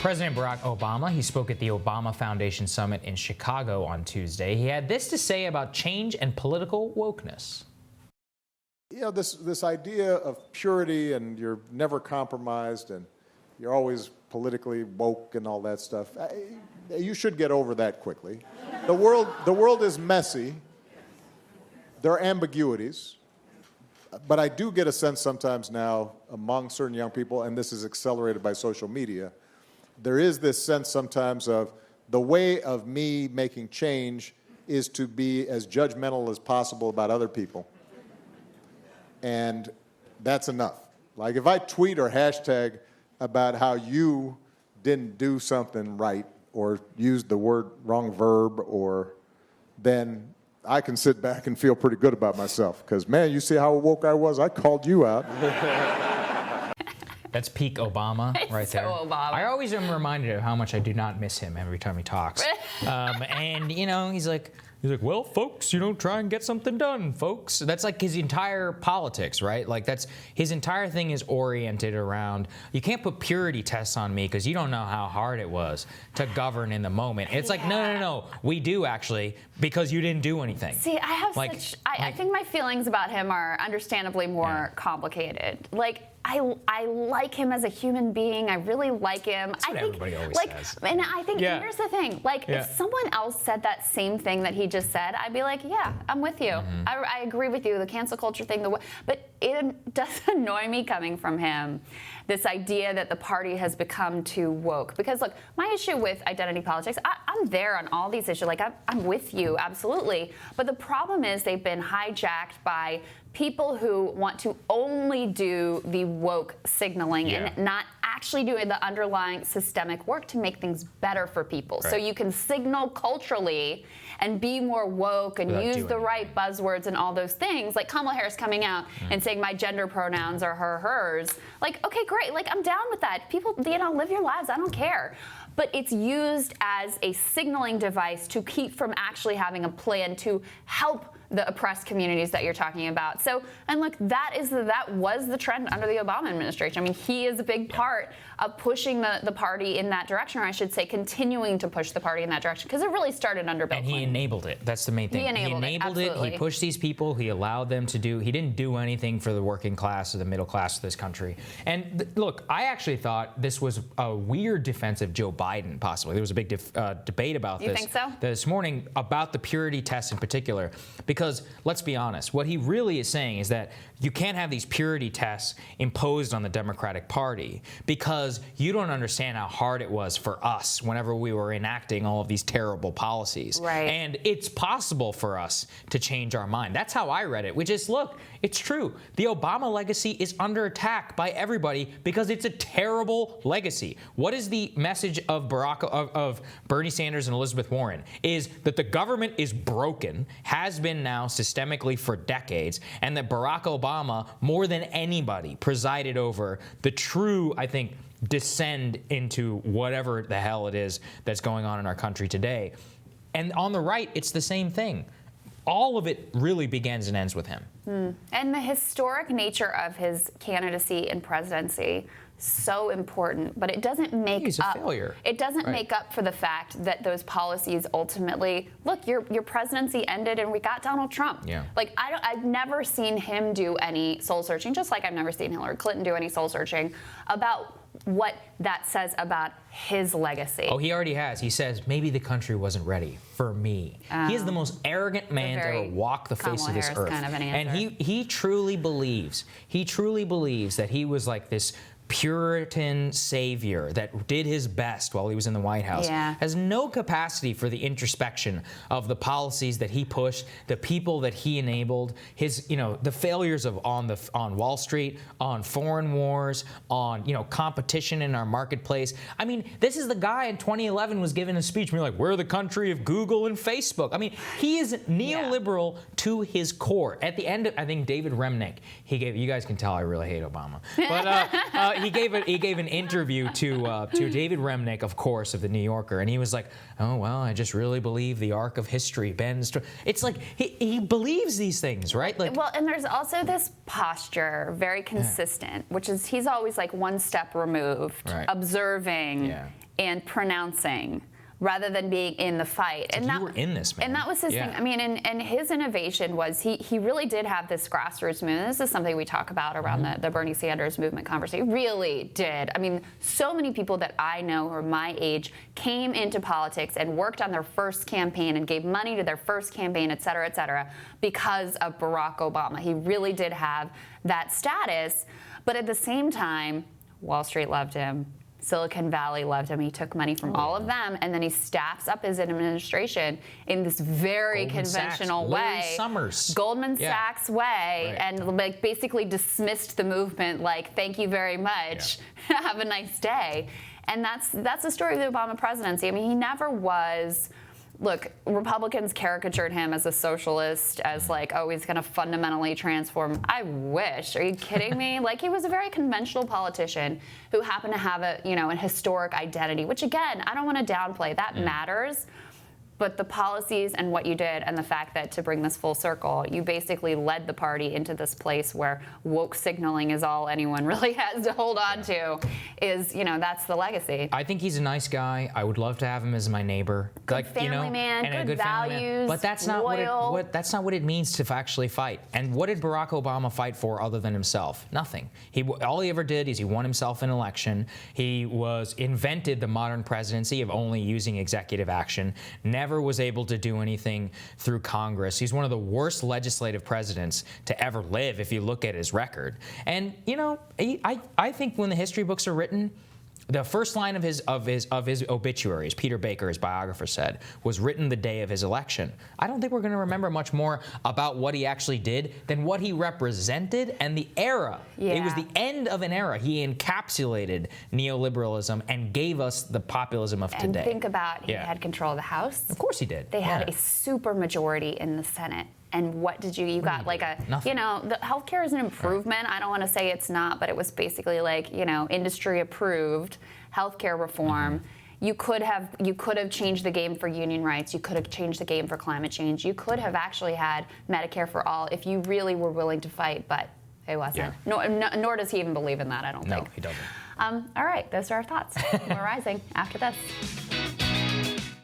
President Barack Obama, he spoke at the Obama Foundation Summit in Chicago on Tuesday. He had this to say about change and political wokeness. You know, this idea of purity and you're never compromised and you're always politically woke and all that stuff, you should get over that quickly. The world is messy. There are ambiguities. But I do get a sense sometimes now among certain young people, and this is accelerated by social media, there is this sense sometimes of the way of me making change is to be as judgmental as possible about other people. And that's enough. Like if I tweet or hashtag about how you didn't do something right or used the wrong verb, or then I can sit back and feel pretty good about myself because, man, you see how woke I was? I called you out. That's peak Obama right there. Obama. I always am reminded of how much I do not miss him every time he talks. And, you know, he's like, well, folks, you know, try and get something done, folks. That's like his entire politics, right? Like that's his entire thing is oriented around, you can't put purity tests on me because you don't know how hard it was to govern in the moment. It's like, no, we do actually, because you didn't do anything. See, I have I think my feelings about him are understandably more complicated. Like, I like him as a human being. I really like him. That's what everybody always says. And I think here's the thing. Like, if someone else said that same thing that he just said, I'd be like, yeah, I'm with you. Mm-hmm. I agree with you. The cancel culture thing, but it does annoy me coming from him, this idea that the party has become too woke. Because look, my issue with identity politics, I'm there on all these issues. Like, I'm with you, absolutely. But the problem is they've been hijacked by people who want to only do the woke signaling and not actually doing the underlying systemic work to make things better for people. Right. So you can signal culturally and be more woke and use the right buzzwords and all those things. Like Kamala Harris coming out and saying my gender pronouns are her, hers. Like, okay, great. Like, I'm down with that. People, you know, live your lives. I don't care. But it's used as a signaling device to keep from actually having a plan to help the oppressed communities that you're talking about. So, and look, that was the trend under the Obama administration. I mean, he is a big part of pushing the party in that direction, or I should say continuing to push the party in that direction, because it really started under Bill Clinton. And he enabled it. That's the main thing. He enabled it. He pushed these people. He allowed them to do, he didn't do anything for the working class or the middle class of this country. And look, I actually thought this was a weird defense of Joe Biden, possibly. There was a big debate about this. You think so? This morning about the purity test in particular, because let's be honest, what he really is saying is that you can't have these purity tests imposed on the Democratic Party because you don't understand how hard it was for us whenever we were enacting all of these terrible policies. Right. And it's possible for us to change our mind. That's how I read it, which is, look, it's true. The Obama legacy is under attack by everybody because it's a terrible legacy. What is the message of Bernie Sanders and Elizabeth Warren? Is that the government is broken, has been now systemically for decades, and that Barack Obama, more than anybody, presided over the true, I think, descend into whatever the hell it is that's going on in our country today. And on the right, it's the same thing. All of it really begins and ends with him. And the historic nature of his candidacy and presidency, so important, but it doesn't make He's a failure. It doesn't make up for the fact that those policies ultimately, look, your presidency ended and we got Donald Trump. Yeah. Like, I've never seen him do any soul searching, just like I've never seen Hillary Clinton do any soul searching about what that says about his legacy. Oh, he already has. He says, maybe the country wasn't ready for me. He is the most arrogant man to ever walk the face of this earth. Kind of an answer. And he truly believes that he was like this Puritan savior that did his best while he was in the White House, has no capacity for the introspection of the policies that he pushed, the people that he enabled, his, you know, the failures of on Wall Street, on foreign wars, on, you know, competition in our marketplace. I mean, this is the guy in 2011 was giving a speech, being like, we're the country of Google and Facebook. I mean, he is neoliberal to his core. At the end of, I think David Remnick, he gave, you guys can tell I really hate Obama, but he gave an interview to David Remnick, of course, of the New Yorker, and he was like, "Oh well, I just really believe the arc of history bends." It's like he believes these things, right? Like, well, and there's also this posture, very consistent, which is he's always like one step removed, observing. and pronouncing rather than being in the fight. And you were in this, man. And that was his thing. I mean, and his innovation was he really did have this grassroots movement. This is something we talk about around the Bernie Sanders movement conversation. He really did. I mean, so many people that I know who are my age came into politics and worked on their first campaign and gave money to their first campaign, et cetera, because of Barack Obama. He really did have that status. But at the same time, Wall Street loved him. Silicon Valley loved him. He took money from all of them, and then he staffs up his administration in this very conventional way. Goldman Sachs way, and like basically dismissed the movement like, thank you very much, have a nice day. And that's the story of the Obama presidency. I mean, he never was. Look, Republicans caricatured him as a socialist, as like, oh, he's going to fundamentally transform. I wish. Are you kidding me? Like, he was a very conventional politician who happened to have a, an historic identity, which again, I don't want to downplay. That matters. But the policies and what you did and the fact that, to bring this full circle, you basically led the party into this place where woke signaling is all anyone really has to hold on to is, that's the legacy. I think he's a nice guy. I would love to have him as my neighbor. Good family man, and good values, But that's not that's not what it means to actually fight. And what did Barack Obama fight for other than himself? Nothing. All he ever did is he won himself an election. He invented the modern presidency of only using executive action. Never was able to do anything through Congress. He's one of the worst legislative presidents to ever live if you look at his record. And I think when the history books are written, the first line of his obituary, as Peter Baker, his biographer, said, was written the day of his election. I don't think we're going to remember much more about what he actually did than what he represented and the era. Yeah. It was the end of an era. He encapsulated neoliberalism and gave us the populism of today. And think about, he had control of the House. Of course he did. They had a super majority in the Senate. And what did you got like nothing. The healthcare is an improvement. Right. I don't want to say it's not, but it was basically like, industry approved healthcare reform. You could have changed the game for union rights. You could have changed the game for climate change. You could have actually had Medicare for all if you really were willing to fight, but it wasn't. Yeah. Nor does he even believe in that, I don't think. No, he doesn't. All right, those are our thoughts. We're rising after this.